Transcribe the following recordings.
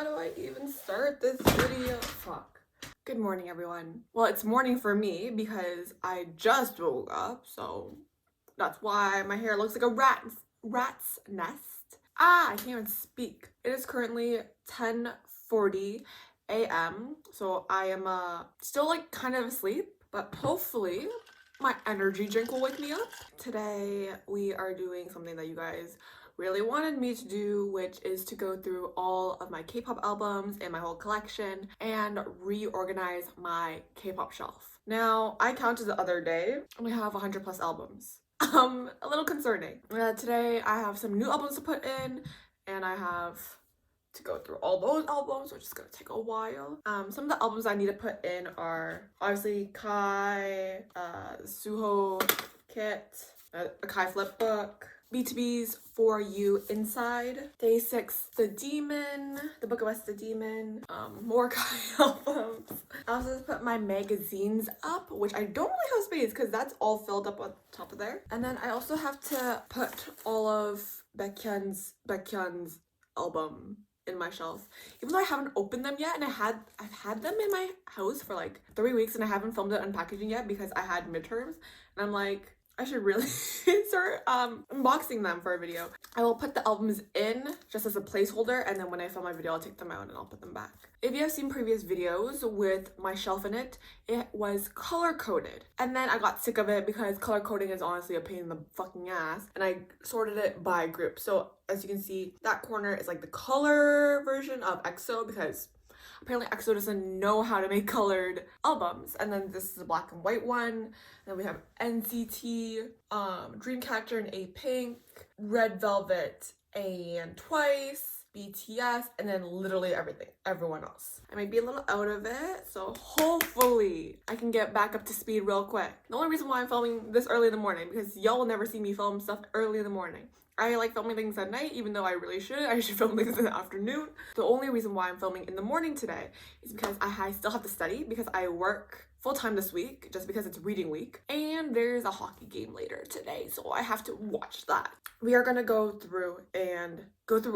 How do I even start this video? Fuck. Good morning, everyone. Well, it's morning for me because I just woke up, so that's why my hair looks like a rat's nest. I can't even speak. It is currently 10:40 a.m. So I am still like kind of asleep, but hopefully my energy drink will wake me up. Today we are doing something that you guys really wanted me to do, which is to go through all of my K-pop albums and my whole collection and reorganize my K-pop shelf. Now, I counted the other day and we have 100 plus albums. A little concerning. Today I have some new albums to put in and I have to go through all those albums, which is gonna take a while. Some of the albums I need to put in are obviously Kai, soooo, Kit, a Kai flipbook, BTOB's For You Inside, Day 6 The Demon, The Book of Us The Demon, more Kai albums. I also just put my magazines up, which I don't really have space because that's all filled up on top of there. And then I also have to put all of Baekhyun's album in my shelf, even though I haven't opened them yet, and I've had them in my house for like 3 weeks and I haven't filmed it unpackaging yet because I had midterms, and I'm like, I should really start unboxing them for a video. I will put the albums in just as a placeholder, and then when I film my video I'll take them out and I'll put them back. If you have seen previous videos with my shelf in it, it was color coded, and then I got sick of it because color coding is honestly a pain in the fucking ass, and I sorted it by group. So as you can see, that corner is like the color version of EXO because apparently EXO doesn't know how to make colored albums. And then this is a black and white one. Then we have NCT, Dreamcatcher and A-Pink, Red Velvet and Twice, BTS, and then literally everyone else. I might be a little out of it, so hopefully I can get back up to speed real quick. The only reason why I'm filming this early in the morning, because y'all will never see me film stuff early in the morning. I like filming things at night, even though I really shouldn't. I should film things in the afternoon. The only reason why I'm filming in the morning today is because I still have to study because I work full-time this week, just because it's reading week. And there's a hockey game later today, so I have to watch that. We are gonna go through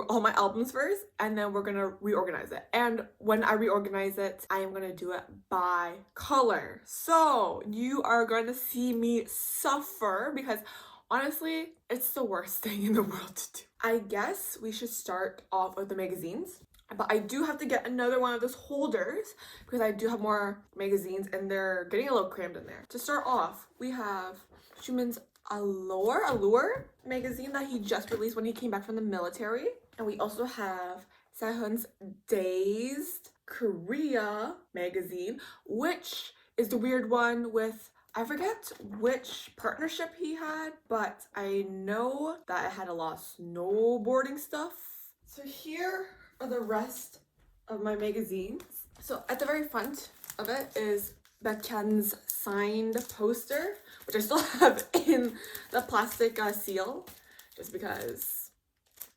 all my albums first, and then we're gonna reorganize it. And when I reorganize it, I am gonna do it by color. So you are gonna see me suffer because honestly, it's the worst thing in the world to do. I guess we should start off with the magazines. But I do have to get another one of those holders because I do have more magazines and they're getting a little crammed in there. To start off, we have Schumann's Allure magazine that he just released when he came back from the military. And we also have Sehun's Dazed Korea magazine, which is the weird one with, I forget which partnership he had, but I know that it had a lot of snowboarding stuff. So here are the rest of my magazines. So at the very front of it is Baekhyun's signed poster, which I still have in the plastic seal, just because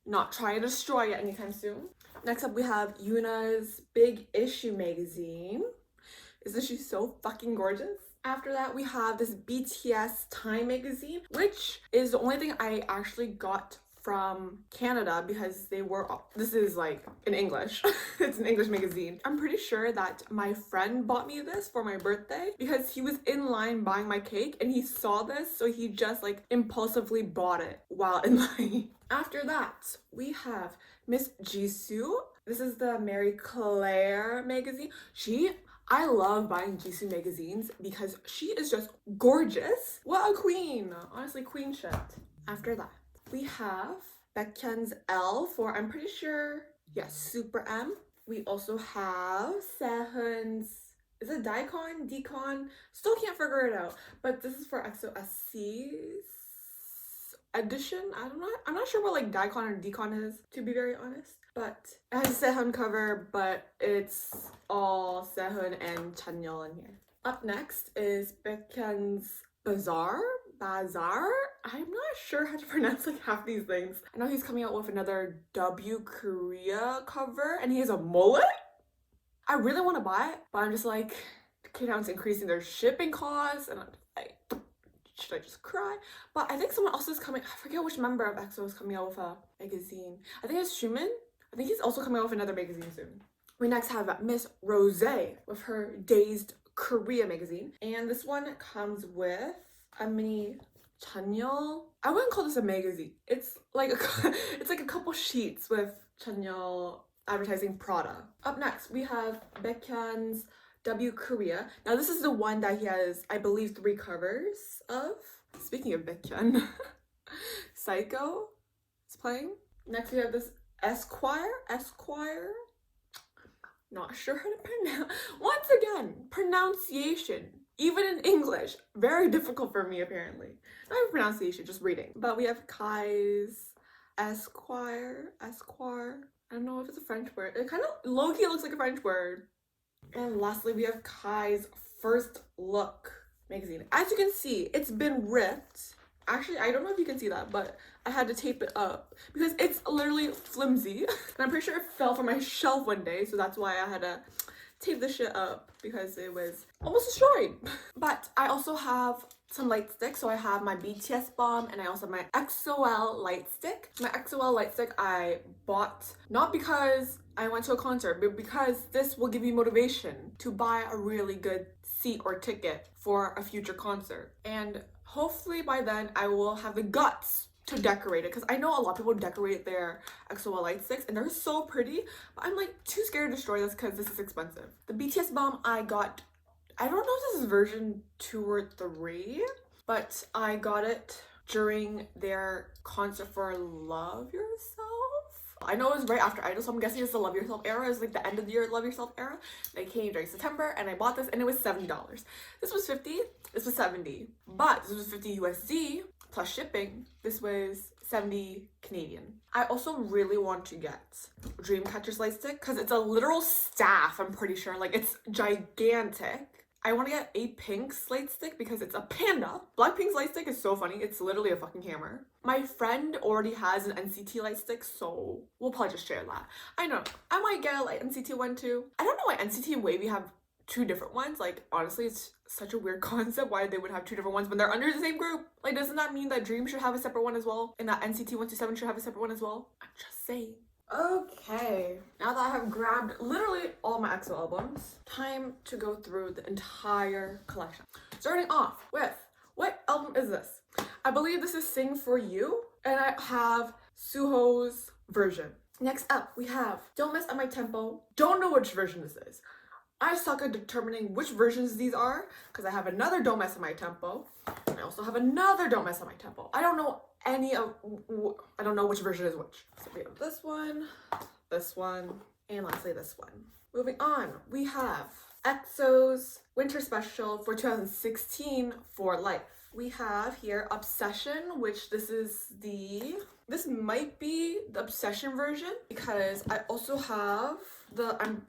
not trying to destroy it anytime soon. Next up we have Yuna's Big Issue magazine. Isn't she so fucking gorgeous? After that, we have this BTS Time magazine, which is the only thing I actually got from Canada because this is like in English. It's an English magazine. I'm pretty sure that my friend bought me this for my birthday because he was in line buying my cake and he saw this, so he just like impulsively bought it while in line. After that, we have Miss Jisoo. This is the Marie Claire magazine. I love buying Jisoo magazines because she is just gorgeous. What a queen. Honestly, queen shit. After that, we have Baekhyun's L for, I'm pretty sure, yes, Super M. We also have Sehun's, is it Decon? Still can't figure it out. But this is for EXO SC's edition. I'm not sure what like Decon or Decon is, to be very honest. But it has a Sehun cover, but it's all Sehun and Chanyeol in here. Up next is Baekhyun's Bazaar. I'm not sure how to pronounce like half these things. I know he's coming out with another W Korea cover and he has a mullet. I really want to buy it, but I'm just like, K-Town's increasing their shipping costs and I'm just like, should I just cry? But I think someone else is coming. I forget which member of EXO is coming out with a magazine. I think it's Schumann I think he's also coming out with another magazine soon. We next have Miss Rose with her Dazed Korea magazine. And this one comes with a mini Chanyeol. I wouldn't call this a magazine. It's like it's like a couple sheets with Chanyeol advertising Prada. Up next, we have Baekhyun's W Korea. Now this is the one that he has, I believe, 3 covers of. Speaking of Baekhyun, Psycho is playing. Next, we have this Esquire. Not sure how to pronounce. Once again, pronunciation. Even in English, very difficult for me apparently. Not even pronunciation, just reading. But we have Kai's Esquire. I don't know if it's a French word. It kind of low-key looks like a French word. And lastly, we have Kai's First Look magazine. As you can see, it's been ripped. Actually, I don't know if you can see that, but I had to tape it up because it's literally flimsy. And I'm pretty sure it fell from my shelf one day, so that's why I had to tape this shit up because it was almost destroyed. But I also have some light sticks. So I have my BTS bomb and I also have my XOL light stick. My XOL light stick I bought not because I went to a concert, but because this will give you motivation to buy a really good seat or ticket for a future concert. And hopefully by then I will have the guts to decorate it, because I know a lot of people decorate their XOL light sticks and they're so pretty, but I'm like too scared to destroy this because this is expensive. The BTS bomb I got, I don't know if this is version 2 or 3, but I got it during their concert for Love Yourself. I know it was right after Idol, so I'm guessing it's the Love Yourself era. It's like the end of the year Love Yourself era. They came during September and I bought this and it was $70. This was 50, this was 70, but this was 50 USD plus shipping. This was 70 Canadian. I also really want to get Dreamcatcher's light stick because it's a literal staff, I'm pretty sure. Like, it's gigantic. I want to get a Pink's light stick because it's a panda. Blackpink's light stick is so funny. It's literally a fucking hammer. My friend already has an NCT light stick, so we'll probably just share that. I know. I might get a like NCT one too. I don't know why NCT and Wavy have 2 different ones. Like, honestly, it's such a weird concept why they would have 2 different ones when they're under the same group. Like, doesn't that mean that Dream should have a separate one as well? And that NCT 127 should have a separate one as well? I'm just saying. Okay, now that I have grabbed literally all my EXO albums, time to go through the entire collection. Starting off with, what album is this? I believe this is Sing For You, and I have Suho's version. Next up, we have Don't Mess Up My Tempo. Don't know which version this is. I suck at determining which versions these are because I have another Don't Mess Up My Tempo, and I also have another Don't Mess Up My Tempo. I don't know I don't know which version is which. So we have this one, and lastly this one. Moving on, we have EXO's Winter Special for 2016 For Life. We have here Obsession, which this might be the Obsession version because I also have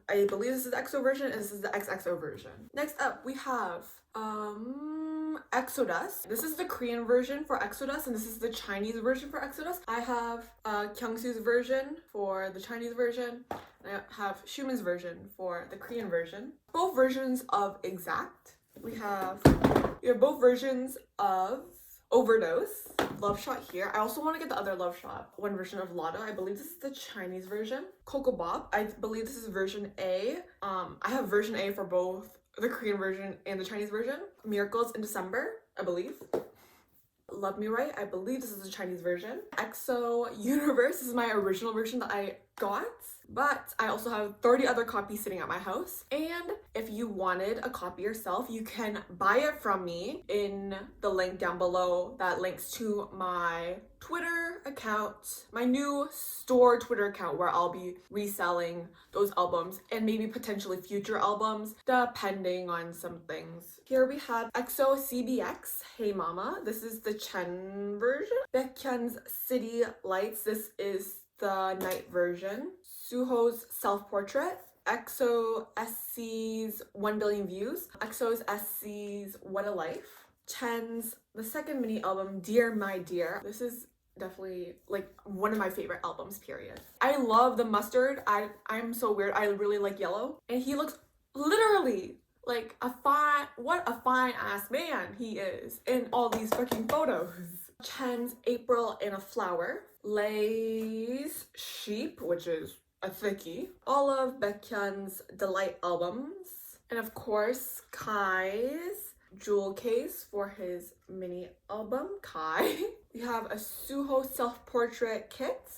I believe this is the EXO version and this is the XXO version. Next up, we have Exodus. This is the Korean version for Exodus and this is the Chinese version for Exodus. I have Kyungsu's version for the Chinese version and I have Shuman's version for the Korean version. Both versions of Exact. We have both versions of Overdose, Love Shot here. I also want to get the other Love Shot, one version of Lada. I believe this is the Chinese version. Coco Bop, I believe this is version A. I have version A for both the Korean version and the Chinese version. Miracles in December, I believe. Love Me Right, I believe this is the Chinese version. EXO Universe, this is my original version that I got, but I also have 30 other copies sitting at my house. And if you wanted a copy yourself, you can buy it from me in the link down below that links to my Twitter account, my new store Twitter account where I'll be reselling those albums and maybe potentially future albums depending on some things. Here we have EXO CBX, Hey Mama. This is the Chen version. Baekhyun's City Lights. This is the night version. Suho's Self-Portrait. EXO SC's 1 Billion Views. EXO's SC's What a Life. Chen's the second mini album, Dear My Dear. This is definitely like one of my favorite albums, period. I love the mustard. I'm so weird. I really like yellow. And he looks literally like what a fine ass man he is in all these fucking photos. Chen's April in a Flower. Lay's Sheep, which is a thickie. All of Baekhyun's Delight albums. And of course, Kai's jewel case for his mini album, Kai. We have a soooo self-portrait kit,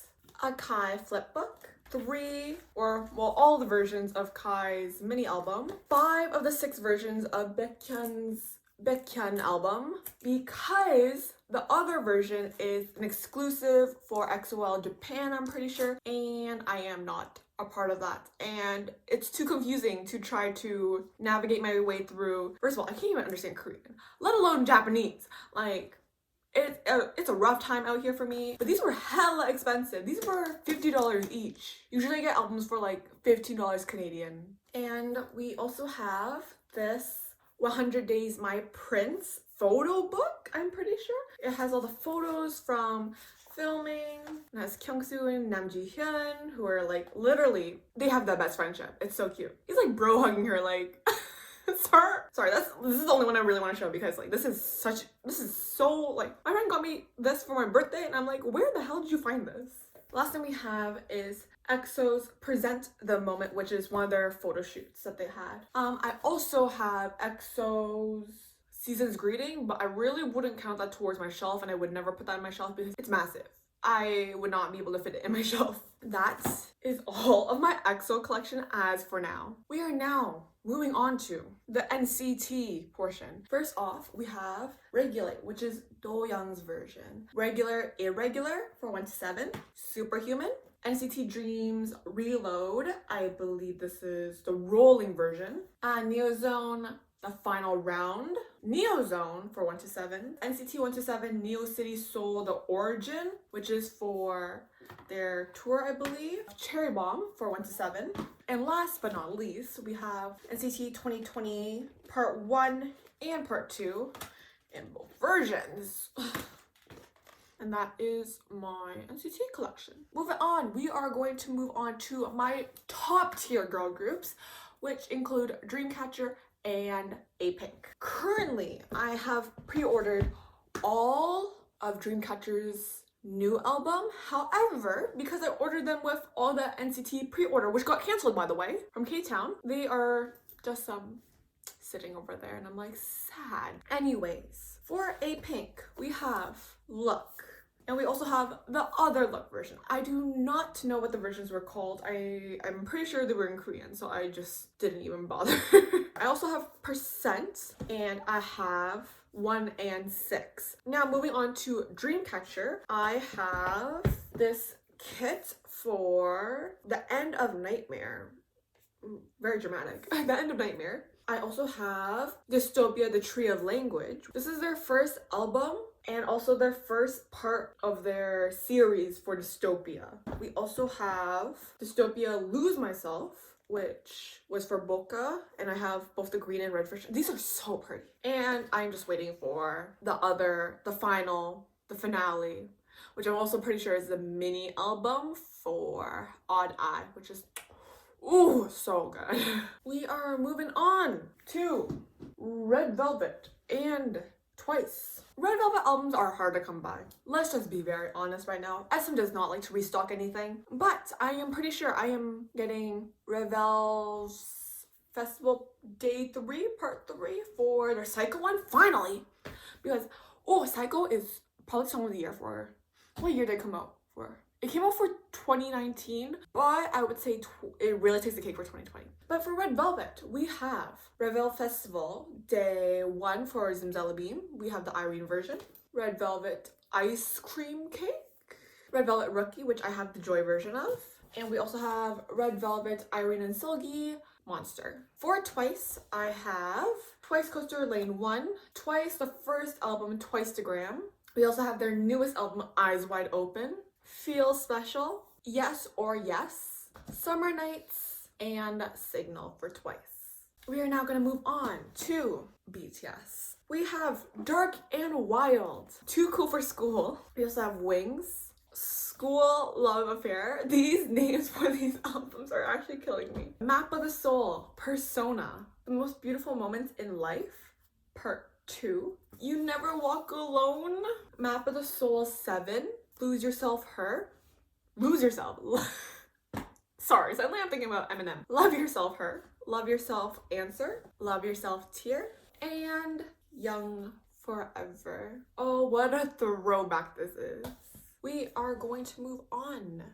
a Kai flipbook, all the versions of Kai's mini album, 5 of the 6 versions of Baekhyun's Baekhyun album, because the other version is an exclusive for XOL Japan, I'm pretty sure, and I am not a part of that, and it's too confusing to try to navigate my way through. First of all, I can't even understand Korean, let alone Japanese. Like, it's a rough time out here for me. But these were hella expensive. These were $50 each. Usually I get albums for like $15 Canadian. And we also have this 100 Days My Prince photo book, I'm pretty sure. It has all the photos from filming. It has Kyungsoo and Nam Ji-hyun, who are like, literally, they have the best friendship. It's so cute. He's like bro hugging her, like, Sorry, this is the only one I really want to show, because like this is so, like, my friend got me this for my birthday and I'm like, where the hell did you find this? Last thing we have is EXO's Present the Moment, which is one of their photo shoots that they had. I also have EXO's Season's Greeting, but I really wouldn't count that towards my shelf, and I would never put that in my shelf because it's massive. I would not be able to fit it in my shelf. That is all of my EXO collection as for now. We are now moving on to the NCT portion. First off, we have Regulate, which is Do-young's version. Regular, Irregular for 1 to 7. Superhuman. NCT Dreams Reload. I believe this is the rolling version. Neozone, the final round. Neozone for 1 to 7. NCT 1 to 7, Neo City Soul, The Origin, which is for their tour, I believe. Cherry Bomb for 1 to 7. And last but not least, we have NCT 2020 Part 1 and Part 2 in both versions. And that is my NCT collection. Moving on, we are going to move on to my top tier girl groups, which include Dreamcatcher and A-Pink. Currently, I have pre-ordered all of Dreamcatcher's new album. However, because I ordered them with all the NCT pre-order, which got canceled by the way, from K-Town, they are just sitting over there and I'm like, sad. Anyways, for A-Pink, we have Look. And we also have the other Look version. I do not know what the versions were called. I'm pretty sure they were in Korean, so I just didn't even bother. I also have Percent, and I have 1 and 6. Now moving on to Dreamcatcher, I have this kit for the end of Nightmare. Very dramatic. The end of Nightmare. I also have Dystopia, the Tree of Language. This is their first album and also their first part of their series for Dystopia. We also have Dystopia Lose Myself, which was for Boca, and I have both the green and red version. These are so pretty. And I'm just waiting for the finale, which I'm also pretty sure is the mini album for Odd Eye, which is, ooh, so good. We are moving on to Red Velvet and Twice. Red Velvet albums are hard to come by. Let's just be very honest right now. SM does not like to restock anything, but I am pretty sure I am getting Revel's Festival Day 3, Part 3 for their Psycho one, finally. Because, oh, Psycho is probably song of the year for, what year did it come out for? It came out for 2019, but I would say it really takes the cake for 2020. But for Red Velvet, we have Revel Festival Day 1 for Zimzalabim. We have the Irene version. Red Velvet Ice Cream Cake. Red Velvet Rookie, which I have the Joy version of. And we also have Red Velvet Irene and Silgi Monster. For Twice, I have Twice Coaster Lane 1. Twice, the first album, Twice-to-gram. We also have their newest album, Eyes Wide Open. Feel Special, Yes or Yes, Summer Nights, and Signal for Twice. We are now going to move on to BTS. We have Dark and Wild, Too Cool for School. We also have Wings, School Love Affair. These names for these albums are actually killing me. Map of the Soul, Persona, The Most Beautiful Moments in Life, Part 2. You Never Walk Alone, Map of the Soul 7. Lose Yourself, Her. Lose Yourself. Sorry, suddenly I'm thinking about Eminem. Love Yourself Her, Love Yourself Answer, Love Yourself Tear, and Young Forever. Oh, what a throwback this is. We are going to move on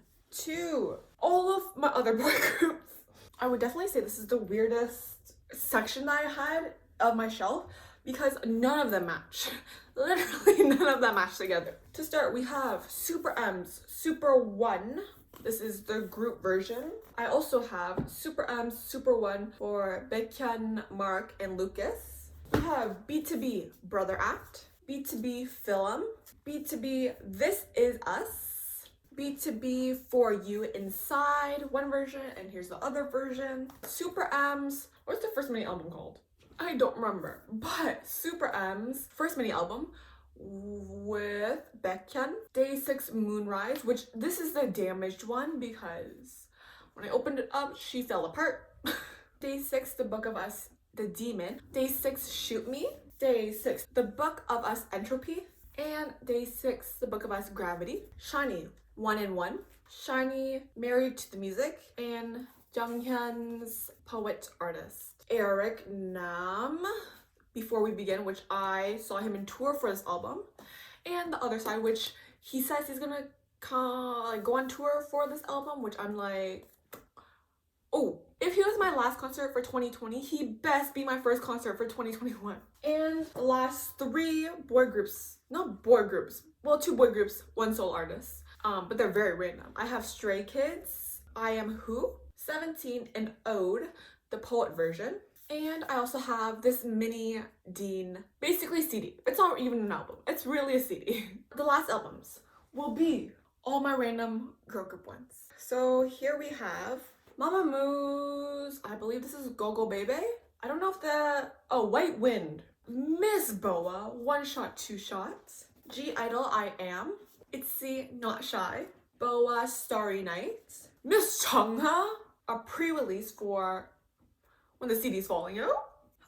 to all of my other boy groups. I would definitely say this is the weirdest section that I had of my shelf because none of them match. Literally none of them match together. To start, we have Super M's Super One. This is the group version. I also have Super M's Super One for Baekhyun, Mark, and Lucas. We have B2B Brother Act, B2B Film, B2B This Is Us, B2B For You Inside, one version, and here's the other version. Super M's, what's the first mini album called? I don't remember, but Super M's first mini album with Baekhyun, Day 6 Moonrise, which this is the damaged one because when I opened it up, she fell apart. Day 6, The Book of Us, The Demon. Day 6, Shoot Me. Day 6, The Book of Us, Entropy. And Day 6, The Book of Us, Gravity. Shiny, 1 in 1. Shiny, Married to the Music. And Junghyun's Poet Artist. Eric Nam, Before We Begin, which I saw him in tour for this album. And the other side, which he says he's gonna go on tour for this album, which I'm like, oh, if he was my last concert for 2020, he best be my first concert for 2021. And the last 3 boy groups, not boy groups, well, 2 boy groups, 1 sole artist, but they're very random. I have Stray Kids, I Am Who, 17, and Ode, the poet version. And I also have this mini Dean, basically CD. It's not even an album, it's really a CD. The last albums will be all my random girl group ones. So here we have Mamamoo's, I believe this is Go Go Baby. I don't know if White Wind. Miss Boa, One Shot, Two Shots. G Idol, I Am. ITZY, Not Shy. Boa, Starry Night. Miss Chungha, a pre-release for when the CD's falling, you know?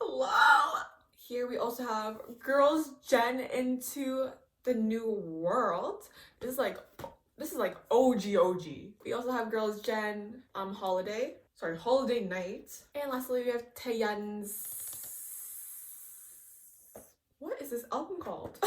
Hello! Here we also have Girls Gen Into the New World. This is like OG. We also have Girls Gen Holiday Night. And lastly, we have Taeyeon's, what is this album called?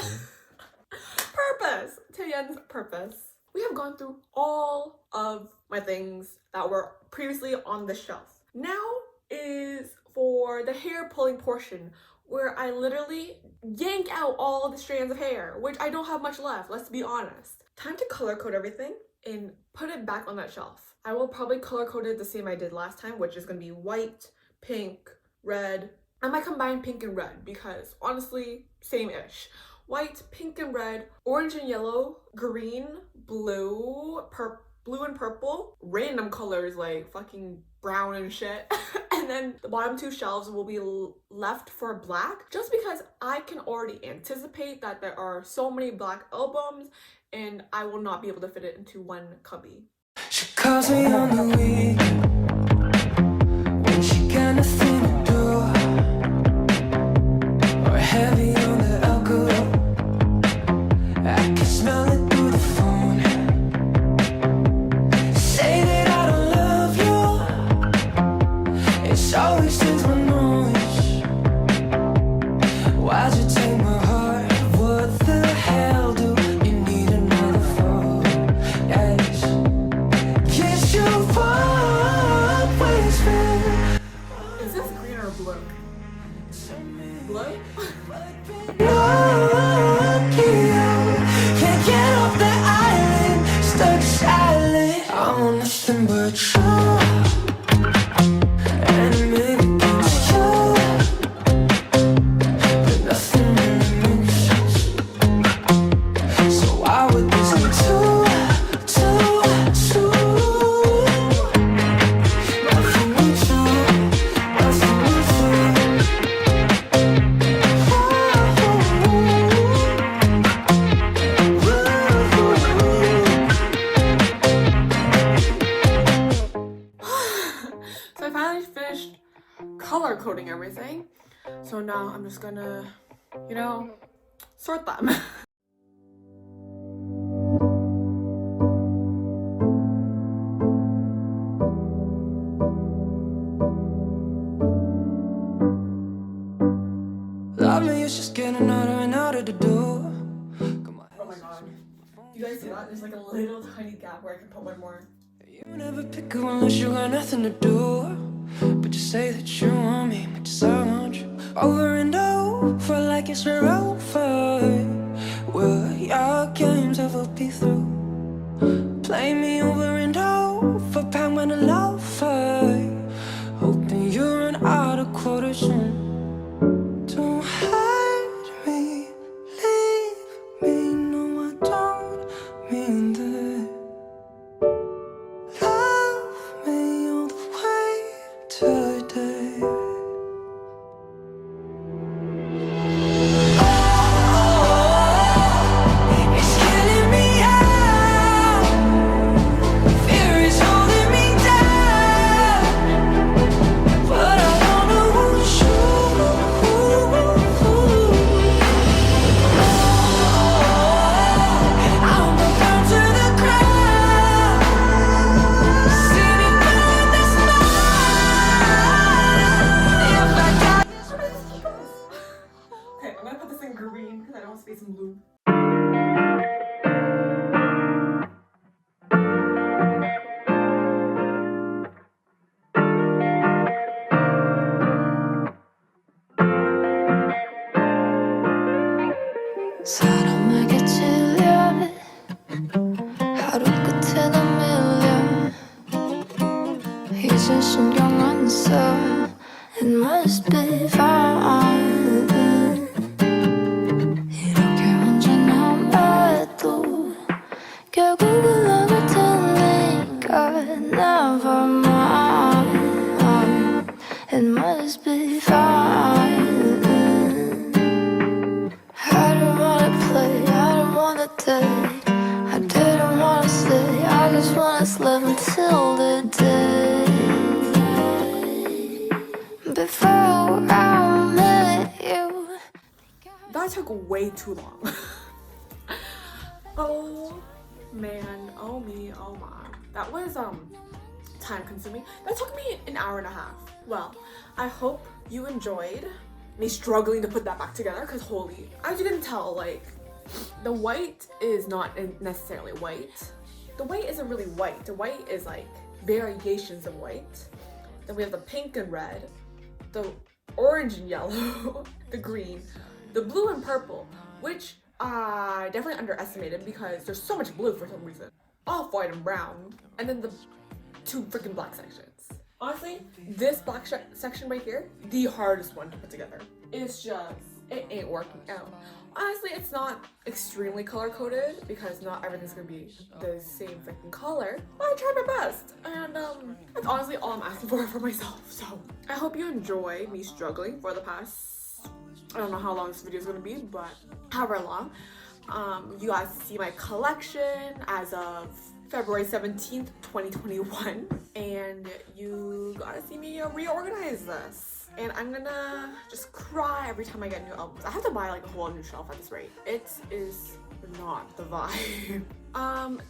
Purpose! Taeyeon's Purpose. We have gone through all of my things that were previously on the shelf. Now is for the hair pulling portion, where I literally yank out all the strands of hair, which I don't have much left, let's be honest. Time to color code everything and put it back on that shelf. I will probably color code it the same I did last time, which is going to be white, pink, red. I might combine pink and red because honestly, same-ish. White, pink and red, orange and yellow, green, blue and purple, random colors like fucking brown and shit. And then the bottom 2 shelves will be left for black, just because I can already anticipate that there are so many black albums and I will not be able to fit it into one cubby. She calls me on the weekend when she got nothing to do, or heavy on the alcohol. I can smell it through the phone. Say that I don't love you. It's always turns my noise. Why'd you take my heart? What the hell do you need another phone? Yes. Yes, you've always been. Is this green or blue? Blue? Can't get off the island, stuck silent. I want nothing but you, and maybe it's you, but nothing really makes sense. So why would this be two? Nothing but you, nothing but you. So I finally finished color coding everything. So now I'm just gonna, sort them. it's just getting harder and harder to do. Oh my god. You guys see that? There's like a little tiny gap where I can put one more. You never pick up unless you got nothing to do. But you say that you want me, but just I want you. Over and over like it's over. Will your games ever be through? Play me over and over, pound when I love her. Hoping you run out of quarters soon. Don't hurt me, leave me. No, I don't mean that. Love me all the way today. It's killing me out. Fear is holding me down, but I wanna want you. I'm bound to the ground, sitting on this if I die. Okay, I'm gonna put this in green because I don't want to space in blue. 사람에게 찔려 하루 끝에 난 밀려 이제 신경 안 써. It must be fine. 이렇게 혼자 남아도 결국은 나올 테니까 never mind. It must be fine. I don't wanna play, I don't wanna date, I didn't wanna stay, I just wanna sleep until the day before I met you. That took way too long. Oh man, oh me, oh my. That was time consuming. That took me an hour and a half. Well, I hope you enjoyed me struggling to put that back together because holy, as you can tell, like the white is not necessarily white. The white isn't really white. The white is like variations of white. Then we have the pink and red, the orange and yellow, the green, the blue and purple, which I definitely underestimated because there's so much blue for some reason. Off white and brown, and then the two freaking black sections. Honestly, this black section right here, the hardest one to put together. It's just, it ain't working out. Honestly, it's not extremely color-coded because not everything's gonna be the same freaking color, but I tried my best. And that's honestly all I'm asking for myself. So I hope you enjoy me struggling for the past, I don't know how long this video is gonna be, but however long. You guys see my collection as of February 17th, 2021, and you gotta see me reorganize this. And I'm gonna just cry every time I get new albums. I have to buy like a whole new shelf at this rate. It is not the vibe.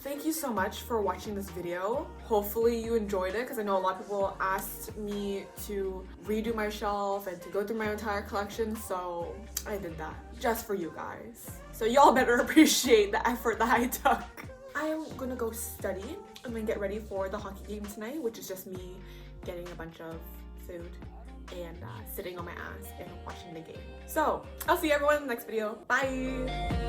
Thank you so much for watching this video. Hopefully you enjoyed it because I know a lot of people asked me to redo my shelf and to go through my entire collection, so I did that just for you guys. So y'all better appreciate the effort that I took. I am gonna go study. I'm gonna get ready for the hockey game tonight, which is just me getting a bunch of food and sitting on my ass and watching the game. So I'll see everyone in the next video. Bye!